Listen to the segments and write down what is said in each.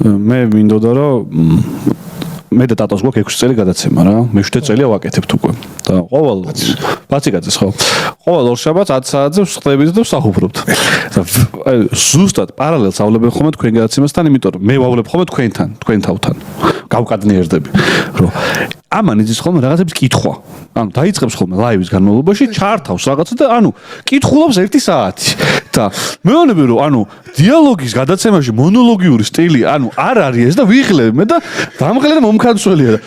მე მინდოდა რომ მე და ტატოს გვაქვს 6 წელი გადაცემა რა. მე 7 წელია ვაკეთებთ უკვე. და ყოველ ბაციკაძეს ხო. ყოველ ორ შაბათს 10 საათზე ვხდებით და ვსახურობთ. და ზუსტად პარალელს ავლებენ ხოლმე თქვენ გადაცემასთან, იმიტომ რომ მე ვავლებ ხოლმე თქვენთან, თქვენ თავთან. გავკადნიერდები, რომ ამან იცის ხოლმე რაღაცებს კითხვა. ანუ დაიწყებს ხოლმე ლაივის განმავლობაში, ჩართავს რაღაცა და ანუ კითხულობს 1 საათი. და მეუბნები რომ ანუ დიალოგის გადაცემაში მონოლოგიური სტილი, ანუ არ არის ეს და ვიღლებ მე და დამღლე და მომქანცველია და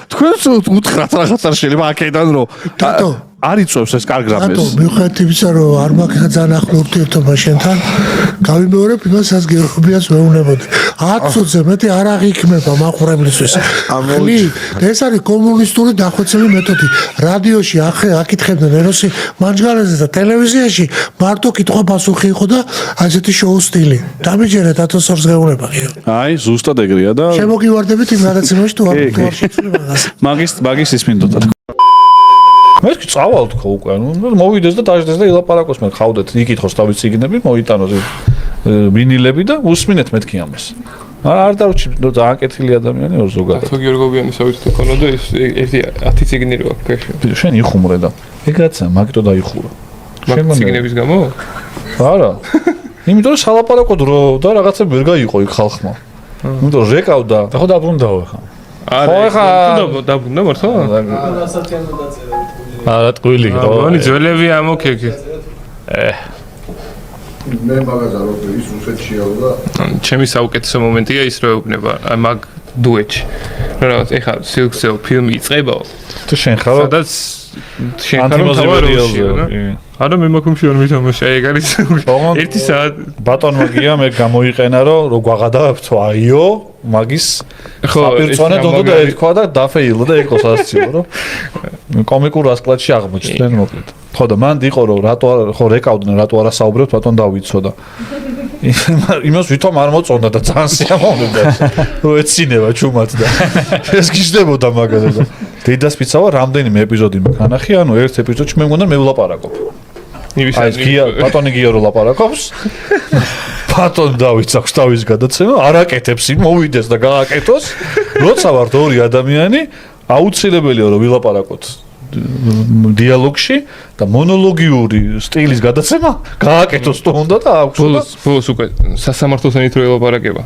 თქვენც უთხრათ რაღაცა შეიძლება აქედან რომ არ იწევს ეს კარგ რამეს. რატო მიუხედავად იმისა რომ არ მაქვს ძალიან ახლო ურთიერთობა შენთან, გავიმეორებ იმასაც გერხობიას ვეუბნებოდი. 10 წუთზე მეტი არ აღიქმება მაყურებლისთვის. ეს არის კომუნისტური დახვეწილი მეთოდი. რადიოში აკითხებდნენ ეროსი მანჯგალეზე და ტელევიზიაში მარტო კითხვა-პასუხი იყო და ასეთი შოუ სტილი. დამიჯერეთ ათოსორს გეუბნება. აი, ზუსტად ეგრეა და შემოგივარდებით იმ გადაცემაში თუ არ შეცვლება მაგას. მაგის ის მინდოდა. მე წავალ თქო უკვე ანუ მოვიდეს და დაждდეს და ილაპარაკოს მე ხავდეთ იკითხოს თავის ციგნები მოიტანოს ვინილები და უსმინეთ მეთქი ამას არ დავჭი ძალიან კეთილი ადამიანი ვარ ზოგადად თო გიორგოვიანის ავით ქონოდა ეს 10 ციგნი რო აქვს შენ იხუმრე და ეგაცა მაგიტო დაიხურა შენ ციგნების გამო არა იმიტომ რომ სალაპარაკოდ რო და რაღაცა ვერ გაიყო იქ ხალხმა იმიტომ რეკავდა და ხო დაბრუნდაო ხა არა დაბრუნდა მართლა არა ტყუილი ხო მoni ძველები ამოქეკი მე მაგას არ ვფიქრი ის რუსეთში ავდა ჩემი საუკეთესო მომენტია ის რომ ეუბნება მაგ დუეტში რაღაც ეხლა სილქსო ფილმი იწყება თუ შენ ხარ სადაც შენ ხარ თავაროში არა მე მაქვს არ მითამაშე ეგ არის 1 საათი ბატონმა გია მე გამოიყენა რომ გვაღადავთ აიო მაგის საპირწონე დონდა ერქვა და დაფეილო და ეკოს ასციო რომ კომიკურ ასკლადში აღმოჩნდნენ მოკლედ ხო და მანდ იყო რომ რატო ხო რეკავდნენ რატო არა საუბრობთ ბატონ დავიცო და იმას ვითომ არ მოწონდა და ძალიან სიამოვნებდა რომ ეცინება ჩუმად და ეს გიждდებოდა მაგაზე და დედასპიცავა რამდენიმე ეპიზოდი მქანახი ანუ ერთ ეპიზოდში მე მგონია მე ვლაპარაკობ აი გია ბატონი გია რო ლაპარაკობს ბატონ დავიც აქვს თავის გადაცემა არაკეთებს იმ მოვიდეს და გააკეთოს როცა ვართ ორი ადამიანი აუცილებელია რომ ვილაპარაკოთ დიალოგში და მონოლოგიური სტილის გადაცემა გააკეთოს თუ უნდა და აქვს ბოლოს უკვე სასამართლოსანით რო ელაპარაკება